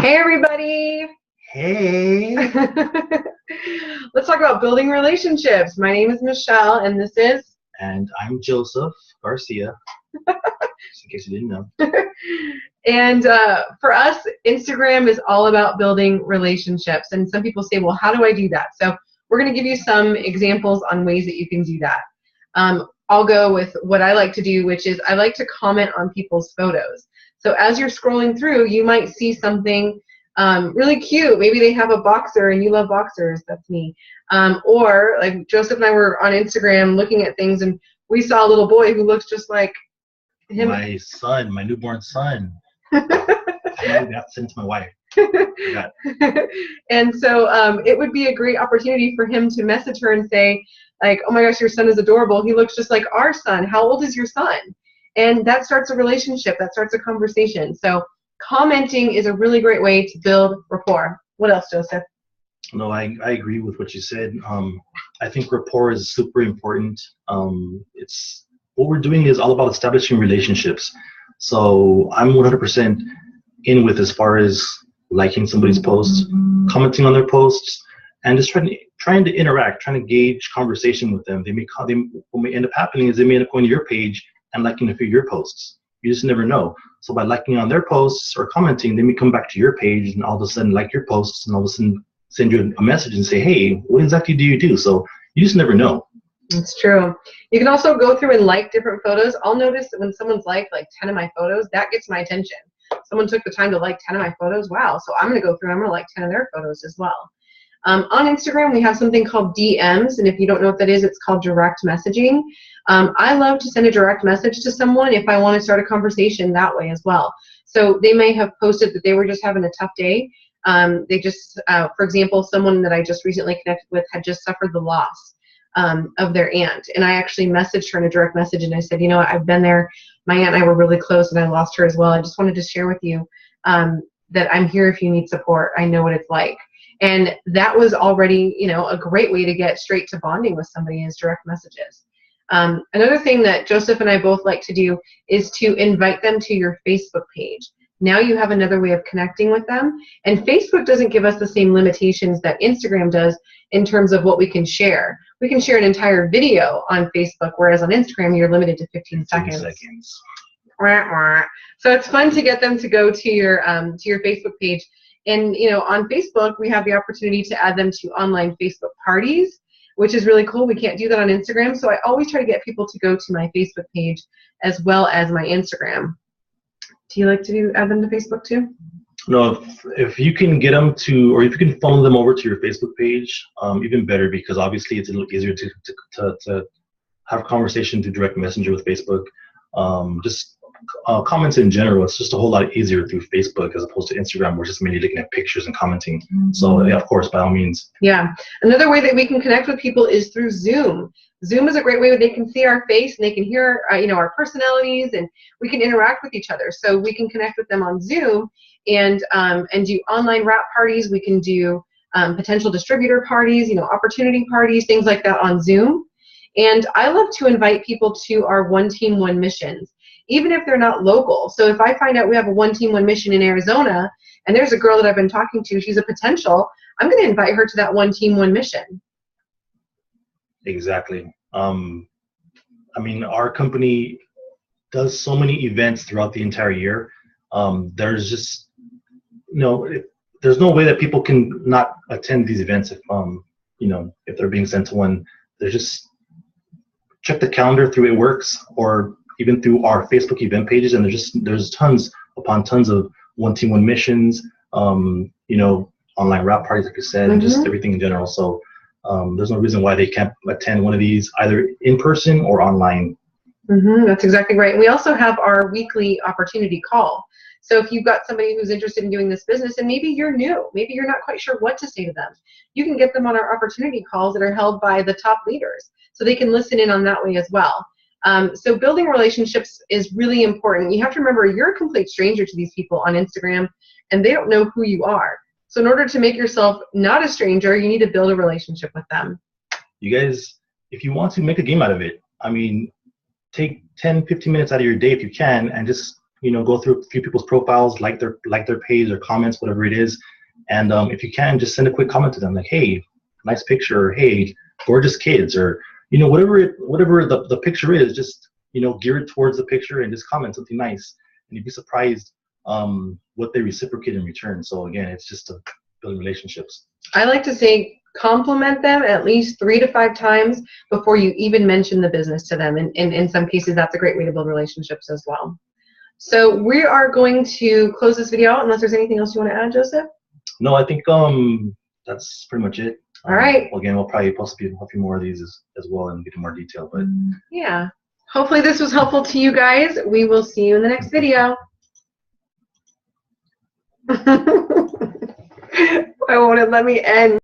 Hey everybody! Hey. Let's talk about building relationships. My name is Michelle and this is And I'm Joseph Garcia, just in case you didn't know. and for us, Instagram is all about building relationships. And some people say, well, how do I do that? So we're going to give you some examples on ways that you can do that. I'll go with what I like to do, which is I like to comment on people's photos. So as you're scrolling through, you might see something really cute. Maybe they have a boxer and you love boxers. That's me. Or like Joseph and I were on Instagram looking at things and we saw a little boy who looks just like him. My son, my newborn son. I might have to send it to my wife. I And so it would be a great opportunity for him to message her and say, like, oh my gosh, your son is adorable. He looks just like our son. How old is your son? And that starts a relationship. That starts a conversation. So commenting is a really great way to build rapport. What else, Joseph? No, I agree with what you said. I think rapport is super important. It's what we're doing is all about establishing relationships. So I'm 100% in with as far as liking somebody's posts, commenting on their posts, and just trying to interact, trying to gauge conversation with them. What may end up happening is they may end up going to your page and liking a few of your posts. You just never know. So by liking on their posts or commenting, they may come back to your page and all of a sudden like your posts and all of a sudden send you a message and say, hey, what exactly do you do? So you just never know. It's true. You can also go through and like different photos. I'll notice that when someone's liked like 10 of my photos, that gets my attention. Someone took the time to like 10 of my photos. Wow. So I'm going to go through and I'm going to like 10 of their photos as well. On Instagram, we have something called DMs. And if you don't know what that is, it's called direct messaging. I love to send a direct message to someone if I want to start a conversation that way as well. So they may have posted that they were just having a tough day. They just, for example, someone that I just recently connected with had just suffered the loss of their aunt. And I actually messaged her in a direct message and I said, you know what, I've been there. My aunt and I were really close and I lost her as well. I just wanted to share with you that I'm here if you need support. I know what it's like. And that was already, you know, a great way to get straight to bonding with somebody is direct messages. Another thing that Joseph and I both like to do is to invite them to your Facebook page. Now you have another way of connecting with them. And Facebook doesn't give us the same limitations that Instagram does in terms of what we can share. We can share an entire video on Facebook, whereas on Instagram you're limited to 15 seconds. So it's fun to get them to go to your Facebook page. And you know, on Facebook we have the opportunity to add them to online Facebook parties, which is really cool. We can't do that on Instagram. So I always try to get people to go to my Facebook page as well as my Instagram. Do you like to add them to Facebook too? No, if you can get them to, or if you can funnel them over to your Facebook page, even better, because obviously it's a little easier to have a conversation through direct messenger with Facebook. Just comments in general, it's just a whole lot easier through Facebook as opposed to Instagram, where it's just mainly looking at pictures and commenting. So yeah, of course, by all means. Yeah. Another way that we can connect with people is through Zoom. Zoom is a great way where they can see our face and they can hear you know, our personalities, and we can interact with each other. So we can connect with them on Zoom and do online wrap parties. We can do potential distributor parties, you know, opportunity parties, things like that on Zoom. And I love to invite people to our One Team One missions, even if they're not local. So if I find out we have a One Team One mission in Arizona and there's a girl that I've been talking to, she's a potential, I'm going to invite her to that One Team One mission. Exactly. I mean, our company does so many events throughout the entire year. There's just, you know, there's no way that people can not attend these events if, you know, if they're being sent to one. They're just check the calendar through It Works or even through our Facebook event pages, and there's tons upon tons of One Team One missions, you know, online wrap parties, like you said, and just everything in general. So there's no reason why they can't attend one of these either in person or online. That's exactly right. And we also have our weekly opportunity call. So if you've got somebody who's interested in doing this business and maybe you're new, maybe you're not quite sure what to say to them, you can get them on our opportunity calls that are held by the top leaders so they can listen in on that way as well. So building relationships is really important. You have to remember you're a complete stranger to these people on Instagram and they don't know who you are. So in order to make yourself not a stranger, you need to build a relationship with them. You guys, if you want to make a game out of it, I mean, take 10, 15 minutes out of your day if you can and just go through a few people's profiles, like their page or comments, whatever it is, and if you can, just send a quick comment to them, like, hey, nice picture, or hey, gorgeous kids, or whatever the picture is, just gear it towards the picture and just comment something nice, and you'd be surprised what they reciprocate in return. So again, it's just building relationships. I like to say compliment them at least 3 to 5 times before you even mention the business to them. And in some cases, that's a great way to build relationships as well. So we are going to close this video out unless there's anything else you want to add, Joseph? No, I think that's pretty much it. All right. Again, we'll probably post a few more of these as well and get in more detail. But yeah, hopefully this was helpful to you guys. We will see you in the next video. Why won't it let me end?